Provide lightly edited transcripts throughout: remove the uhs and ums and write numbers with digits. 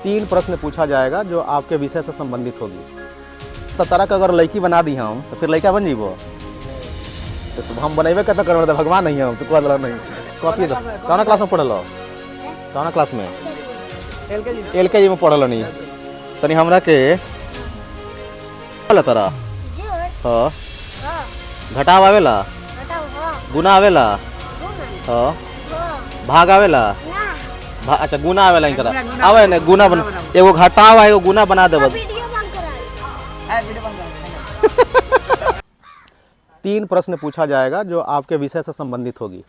तीन प्रश्न पूछा जाएगा जो आपके विषय से संबंधित होगी। तो तरह का अगर लड़की बना दी हम तो फिर लड़का बन जीबो। तो हम बनेबे कहता कर भगवान नहीं हम तो कहल नहीं कॉपी दो। कौन क्लास में पढ़ल? कौन क्लास में? LKG में पढ़ल नहीं। तनी हमरा के तरह हाँ घटाव आवेला, गुना आवेला, हाँ भाग आवेला, अच्छा गुना आवेला इन तरह आवे ने गुना बन एगो घटाव एगो गुना बना देब। तीन प्रश्न पूछा जाएगा जो आपके विषय से संबंधित होगी।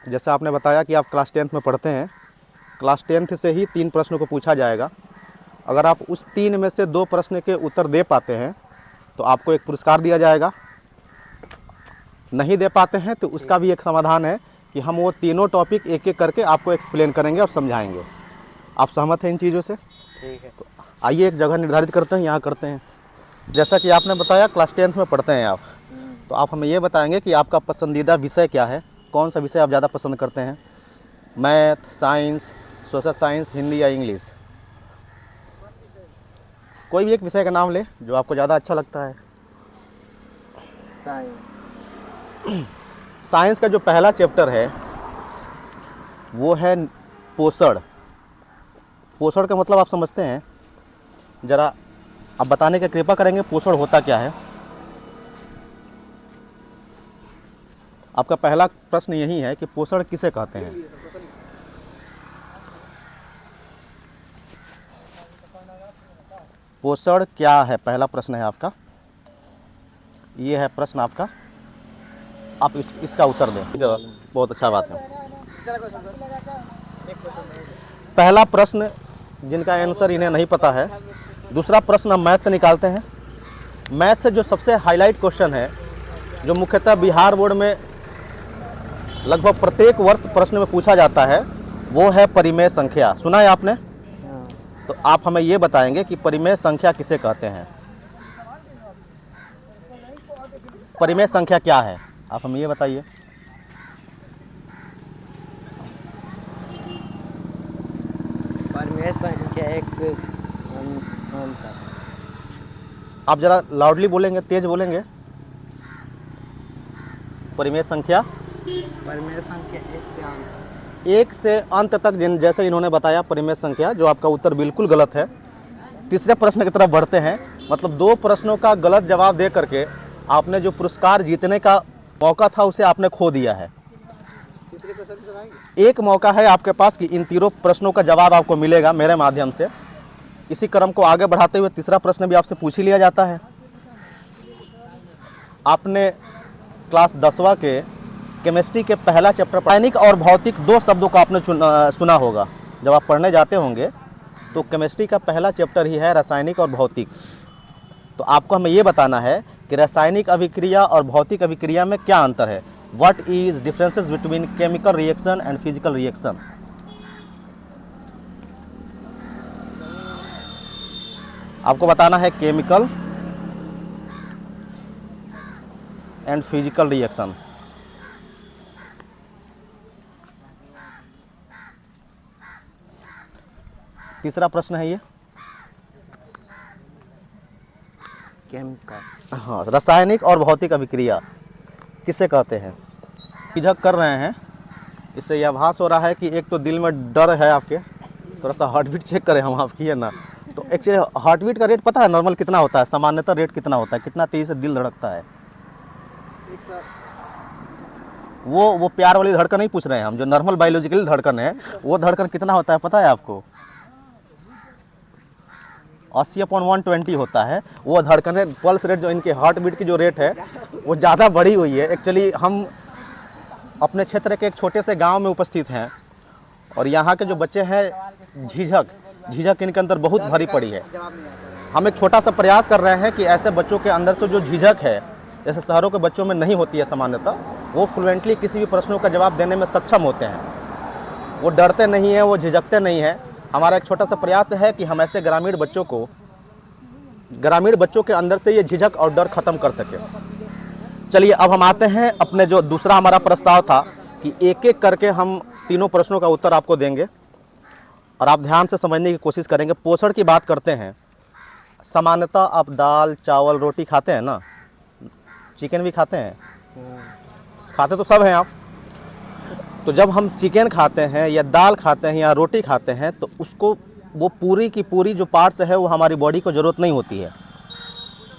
जैसे आपने बताया कि आप क्लास 10th में पढ़ते हैं, क्लास 10th से ही तीन प्रश्नों को पूछा जाएगा। अगर आप उस तीन में से दो प्रश्न के उत्तर दे पाते हैं तो आपको एक पुरस्कार दिया जाएगा। नहीं दे पाते हैं तो उसका भी एक समाधान है कि हम वो तीनों टॉपिक एक एक करके आपको एक्सप्लेन करेंगे और समझाएंगे। आप सहमत हैं इन चीज़ों से? ठीक है। तो आइए एक जगह निर्धारित करते हैं, यहाँ करते हैं। जैसा कि आपने बताया क्लास 10th में पढ़ते हैं आप, तो आप हमें ये बताएंगे कि आपका पसंदीदा विषय क्या है, कौन सा विषय आप ज़्यादा पसंद करते हैं? Math, science, social science, Hindi या इंग्लिश? कोई भी एक विषय का नाम ले जो आपको ज़्यादा अच्छा लगता है। साइंस का जो पहला चैप्टर है वो है पोषण। पोषण का मतलब आप समझते हैं? ज़रा आप बताने की कृपा करेंगे पोषण होता क्या है? आपका पहला प्रश्न यही है कि पोषण किसे कहते हैं? पोषण क्या है, पहला प्रश्न है आपका। ये है प्रश्न आपका, आप इसका उत्तर दें। बहुत अच्छा बात है। पहला प्रश्न जिनका आंसर इन्हें नहीं पता है, दूसरा प्रश्न हम मैथ से निकालते हैं। मैथ से जो सबसे हाईलाइट क्वेश्चन है, जो मुख्यतः बिहार बोर्ड में लगभग प्रत्येक वर्ष प्रश्न में पूछा जाता है, वो है परिमेय संख्या। सुना है आपने? तो आप हमें ये बताएंगे कि परिमेय संख्या किसे कहते हैं? परिमेय संख्या क्या है, आप हमें ये बताइए। परिमेय संख्या एक से आप जरा लाउडली बोलेंगे, तेज बोलेंगे। परिमेय संख्या एक से अंत तक, जैसे इन्होंने बताया परिमेय संख्या, जो आपका उत्तर बिल्कुल गलत है। तीसरे प्रश्न की तरफ बढ़ते हैं। मतलब दो प्रश्नों का गलत जवाब दे करके आपने जो पुरस्कार जीतने का मौका था उसे आपने खो दिया है। एक मौका है आपके पास कि इन तीनों प्रश्नों का जवाब आपको मिलेगा मेरे माध्यम से। इसी क्रम को आगे बढ़ाते हुए तीसरा प्रश्न भी आपसे पूछ ही लिया जाता है। आपने क्लास 10वां के केमिस्ट्री के पहला चैप्टर रासायनिक और भौतिक, दो शब्दों का आपने सुना होगा। जब आप पढ़ने जाते होंगे तो केमिस्ट्री का पहला चैप्टर ही है रासायनिक और भौतिक। तो आपको हमें ये बताना है कि रासायनिक अभिक्रिया और भौतिक अभिक्रिया में क्या अंतर है। What is differences between chemical reaction and physical reaction? आपको बताना है केमिकल एंड फिजिकल रिएक्शन। तीसरा प्रश्न है ये केमिकल, हाँ, रासायनिक और भौतिक अभिक्रिया किसे कहते हैं? झिझक कर रहे हैं, इससे यह आभास हो रहा है कि एक तो दिल में डर है आपके। थोड़ा सा हार्ट बीट चेक करें हम आपकी, है ना? तो एक्चुअली हार्ट बीट का रेट पता है नॉर्मल कितना होता है? सामान्यतः रेट कितना होता है? कितना तेजी से दिल धड़कता है? वो प्यार वाली धड़कन नहीं पूछ रहे हैं हम, जो नॉर्मल बायोलॉजिकल धड़कन है वो धड़कन कितना होता है पता है आपको? 80/120 होता है वो धड़कन है। पल्स रेट जो इनके हार्ट बीट की जो रेट है वो ज़्यादा बढ़ी हुई है। एक्चुअली हम अपने क्षेत्र के एक छोटे से गांव में उपस्थित हैं और यहाँ के जो बच्चे हैं झिझक इनके अंदर बहुत भरी पड़ी है। हम एक छोटा सा प्रयास कर रहे हैं कि ऐसे बच्चों के अंदर से जो झिझक है, जैसे शहरों के बच्चों में नहीं होती है सामान्यतः, वो फ्लुएंटली किसी भी प्रश्नों का जवाब देने में सक्षम होते हैं। वो डरते नहीं हैं, वो झिझकते नहीं हैं। हमारा एक छोटा सा प्रयास है कि हम ऐसे ग्रामीण बच्चों के अंदर से ये झिझक और डर खत्म कर सके। चलिए अब हम आते हैं अपने जो दूसरा हमारा प्रस्ताव था कि एक एक करके हम तीनों प्रश्नों का उत्तर आपको देंगे। और आप ध्यान से समझने की कोशिश करेंगे। पोषण की बात करते हैं, सामान्यतः आप दाल चावल रोटी खाते हैं ना, चिकन भी खाते हैं, खाते तो सब हैं आप। तो जब हम चिकन खाते हैं या दाल खाते हैं या रोटी खाते हैं तो उसको वो पूरी की पूरी जो पार्ट्स है वो हमारी बॉडी को ज़रूरत नहीं होती है।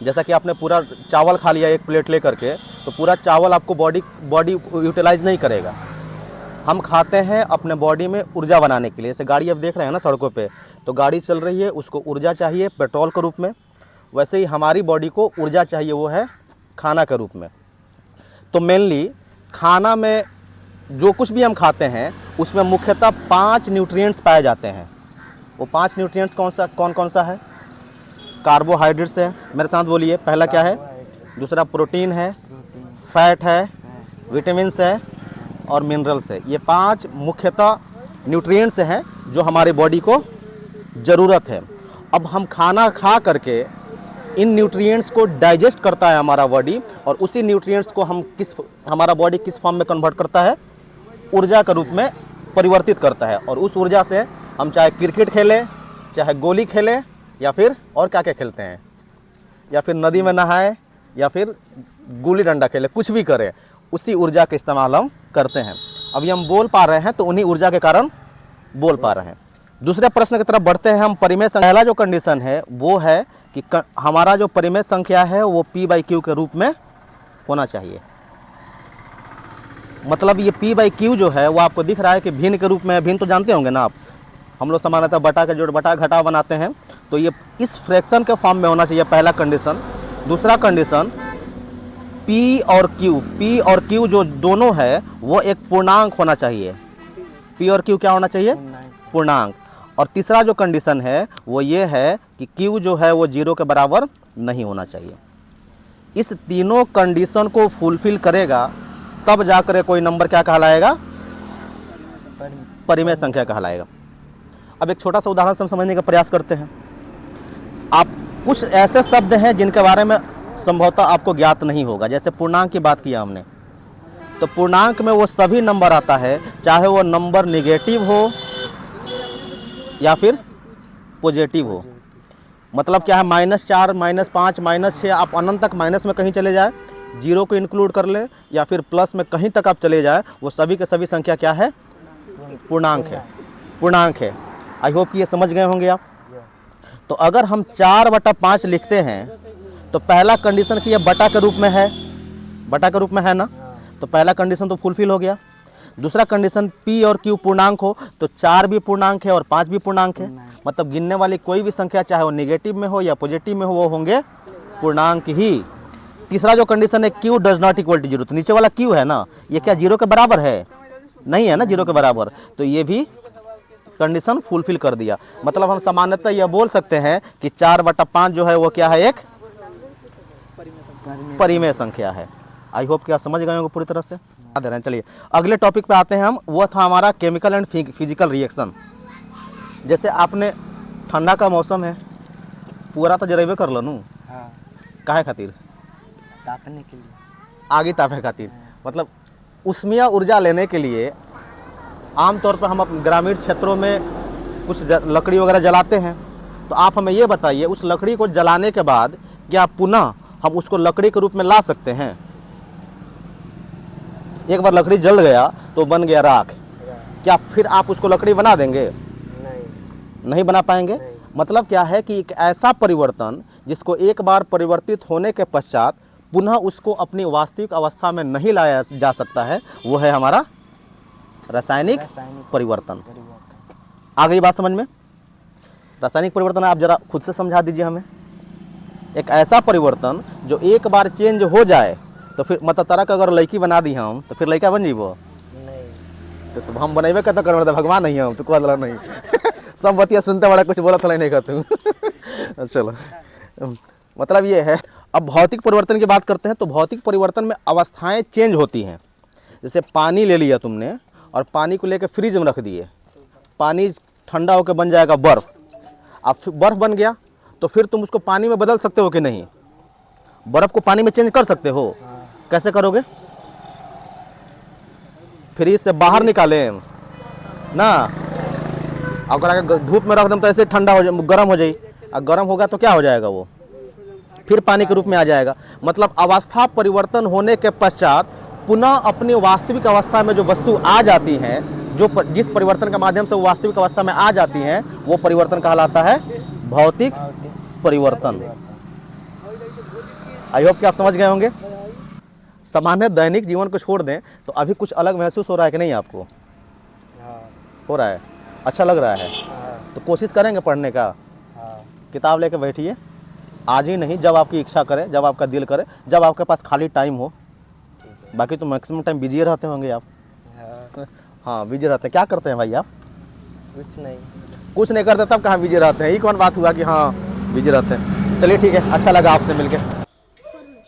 जैसा कि आपने पूरा चावल खा लिया एक प्लेट ले करके, तो पूरा चावल आपको बॉडी यूटिलाइज नहीं करेगा। हम खाते हैं अपने बॉडी में ऊर्जा बनाने के लिए। जैसे गाड़ी अब देख रहे हैं ना सड़कों पे, तो गाड़ी चल रही है, उसको ऊर्जा चाहिए पेट्रोल के रूप में। वैसे ही हमारी बॉडी को ऊर्जा चाहिए, वो है खाना के रूप में। तो मेनली खाना में जो कुछ भी हम खाते हैं उसमें मुख्यतः 5 न्यूट्रिएंट्स पाए जाते हैं। वो 5 न्यूट्रिएंट्स कौन कौन सा है? कार्बोहाइड्रेट्स है, मेरे साथ बोलिए। पहला क्या है? दूसरा प्रोटीन है, फैट है, विटामिन्स है और मिनरल्स है। ये 5 मुख्यतः न्यूट्रिएंट्स हैं जो हमारी बॉडी को ज़रूरत है। अब हम खाना खा करके इन न्यूट्रिएंट्स को डाइजेस्ट करता है हमारा बॉडी, और उसी न्यूट्रिएंट्स को हमारा बॉडी किस फॉर्म में कन्वर्ट करता है? ऊर्जा के रूप में परिवर्तित करता है। और उस ऊर्जा से हम चाहे क्रिकेट खेलें, चाहे गोली खेलें, या फिर और क्या क्या खेलते हैं, या फिर नदी में नहाए, या फिर गुल्ली डंडा खेलें, कुछ भी करें, उसी ऊर्जा का इस्तेमाल हम करते हैं। अभी हम बोल पा रहे हैं तो उन्हीं ऊर्जा के कारण बोल पा रहे हैं। दूसरे प्रश्न की तरफ बढ़ते हैं हम। परिमेय संख्या, पहला जो कंडीशन है वो है कि हमारा जो परिमेय संख्या है वो P/Q के रूप में होना चाहिए। मतलब ये P/Q जो है वो आपको दिख रहा है कि भिन्न के रूप में है। भिन्न तो जानते होंगे ना आप, हम लोग सामान्यतः बटा के जोड़ बटा घटा बनाते हैं, तो ये इस फ्रैक्शन के फॉर्म में होना चाहिए, पहला कंडीशन। दूसरा कंडीशन, P और Q जो दोनों है वो एक पूर्णांक होना चाहिए। P और Q क्या होना चाहिए? पूर्णांक। और तीसरा जो कंडीशन है वो ये है कि Q जो है वो 0 के बराबर नहीं होना चाहिए। इस तीनों कंडीशन को फुलफिल करेगा तब जाकर कोई नंबर क्या कहलाएगा? परिमेय संख्या कहलाएगा। अब एक छोटा सा उदाहरण से हम समझने का प्रयास करते हैं। आप कुछ ऐसे शब्द हैं जिनके बारे में संभवतः आपको ज्ञात नहीं होगा। जैसे पूर्णांक की बात किया हमने, तो पूर्णांक में वो सभी नंबर आता है, चाहे वो नंबर निगेटिव हो या फिर पॉजिटिव हो। मतलब क्या है? -4, -5, -6, आप अनंत तक माइनस में कहीं चले जाए, 0 को इंक्लूड कर ले, या फिर प्लस में कहीं तक आप चले जाए, वो सभी के सभी संख्या क्या है? पूर्णांक है। पूर्णांक है। आई होप ये समझ गए होंगे आप। तो अगर हम 4/5 लिखते हैं तो पहला कंडीशन कि ये बटा के रूप में है, बटा के रूप में है ना, तो पहला कंडीशन तो फुलफिल हो गया। दूसरा कंडीशन P और Q पूर्णांक हो, तो 4 भी पूर्णांक है और 5 भी पूर्णांक है। मतलब गिनने वाली कोई भी संख्या चाहे वो निगेटिव में हो या पॉजिटिव में हो, वो होंगे पूर्णांक ही। तीसरा जो कंडीशन है Q does not equal to 0, तो नीचे वाला Q है ना, ये क्या 0 के बराबर है? नहीं है ना 0 के बराबर, तो ये भी कंडीशन फुलफिल कर दिया। मतलब हम सामान्यतः यह बोल सकते हैं कि 4/5 जो है वो क्या है? एक परिमेय संख्या है। आई होप कि आप समझ गए होंगे पूरी तरह से। दे रहे हैं। चलिए अगले टॉपिक पे आते हैं हम। वो था हमारा केमिकल एंड फिजिकल रिएक्शन। जैसे आपने, ठंडा का मौसम है, पूरा तो जरेबे कर लो नू। हाँ। काहे खातिर? तापने के लिए, आगे तापे खातिर। मतलब उष्मीय ऊर्जा लेने के लिए आमतौर पर हम अपने ग्रामीण क्षेत्रों में कुछ लकड़ी वगैरह जलाते हैं। तो आप हमें ये बताइए, उस लकड़ी को जलाने के बाद क्या पुनः हम उसको लकड़ी के रूप में ला सकते हैं? एक बार लकड़ी जल गया तो बन गया राख, क्या फिर आप उसको लकड़ी बना देंगे? नहीं बना पाएंगे। मतलब क्या है कि एक ऐसा परिवर्तन जिसको एक बार परिवर्तित होने के पश्चात पुनः उसको अपनी वास्तविक अवस्था में नहीं लाया जा सकता है, वो है हमारा रासायनिक परिवर्तन। आ गई बात समझ में? रासायनिक परिवर्तन आप जरा खुद से समझा दीजिए हमें। एक ऐसा परिवर्तन जो एक बार चेंज हो जाए तो फिर मतलब तरह का अगर लड़की बना दी हम तो फिर लड़का बन जीबो? नहीं। तो हम बनेबे कहते कर भगवान नहीं हम तो कहला नहीं सब बतिया सुनते बड़ा कुछ बोला था नहीं कहते। चलो मतलब ये है। अब भौतिक परिवर्तन की बात करते हैं। तो भौतिक परिवर्तन में अवस्थाएं चेंज होती हैं। जैसे पानी ले लिया तुमने और पानी को लेकर फ्रिज में रख दिए, पानी ठंडा होकर बन जाएगा बर्फ़। अब बर्फ़ बन गया तो फिर तुम उसको पानी में बदल सकते हो कि नहीं? बर्फ़ को पानी में चेंज कर सकते हो? कैसे करोगे? फ्रिज से बाहर निकालें ना, अगर आगे धूप में रख दें तो ऐसे ठंडा हो जाए, गर्म हो जाए, और गर्म होगा तो क्या हो जाएगा, वो फिर पानी के रूप में आ जाएगा। मतलब अवस्था परिवर्तन होने के पश्चात पुनः अपनी वास्तविक अवस्था में जो वस्तु आ जाती हैं, जिस परिवर्तन के माध्यम से वो वास्तविक अवस्था में आ जाती हैं, वो परिवर्तन कहलाता है भौतिक परिवर्तन। आई होप कि आप समझ गए होंगे। सामान्य दैनिक जीवन को छोड़ दें तो अभी कुछ अलग महसूस हो रहा है कि नहीं आपको? हो रहा है, अच्छा लग रहा है। तो कोशिश करेंगे पढ़ने का। किताब लेके बैठिए, आज ही नहीं, जब आपकी इच्छा करे, जब आपका दिल करे, जब आपके पास खाली टाइम हो। बाकी तो मैक्सिमम टाइम बिजी रहते होंगे आप। हाँ बिजी रहते हैं। क्या करते हैं भाई आप? कुछ नहीं करते, तब कहाँ बिजी रहते हैं? ये कौन बात हुआ कि हाँ बिजी रहते हैं। चलिए ठीक है, अच्छा लगा आपसे मिलके।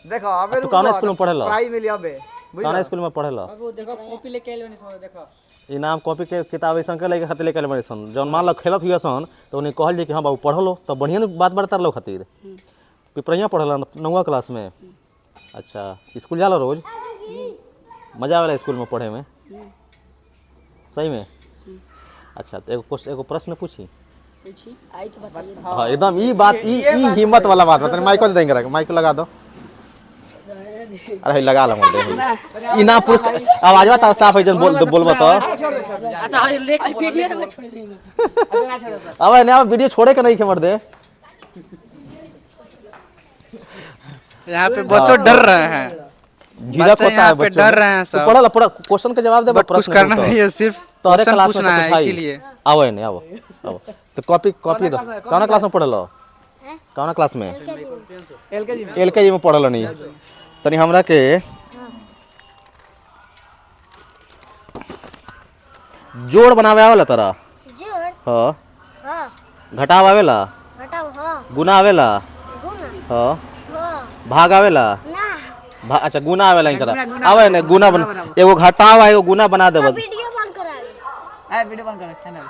देखो अबे तो कौन स्कूल में पढ़े लो? प्राइम मिली अबे कौन स्कूल में पढ़े लो? अब देखो कॉपी लेके आइल बनी सो देखो इनाम कॉपी के किताब ऐसा के लेके खातिर लेके बड़े सन। जौन मान लो खेलत हुआ सन तो उन्हें कहल जे कि हाँ बाबू पढ़ लो, तो बढ़िया न बात बता लो खातिर। पिपरिया पढ़ला 9वीं क्लास में? अच्छा, स्कूल जाला रोज? मजा आवेला स्कूल में पढ़े में? सही में? अच्छा, तो एगो प्रश्न पूछी। आई तो बताइए। हाँ एकदम ई बात, ई हिम्मत वाला बात बता। माइक दे देंगे, माइक लगा दो। अरे लगा लो मत। इनाम पुरस्कार आवाज बता साफ है, जब बोलबो तो। अच्छा लेके अब ना वीडियो छोड़े के नहीं के मर दे। यहाँ पे बच्चों डर रहे हैं, झिझक होता है यहाँ पे बच्चों। डर रहे हैं सब। पढ़ा पूरा क्वेश्चन का जवाब दे, बट कुछ करना नहीं है, सिर्फ तोरे क्वेश्चन क्लास पूछना में है, इसीलिए। आओ नहीं आओ आओ। तो कॉपी दो। कौन क्लास में पढ़लो? कौन क्लास में? एलकेजी में पढ़लो नहीं? तनी हमरा के जोड़ बनावे आवेला तोरा? जोड़ हाँ। हाँ घटाव आवेला? घटाओ हाँ गुना आवेला? गुना हाँ। हाँ भाग आवेला? ना अच्छा गुना आवेला इन तरह आवे ने गुना बना। एगो घटाव है, एगो गुना बना देबो। वीडियो बंद करा वीडियो बंद कर चैनल।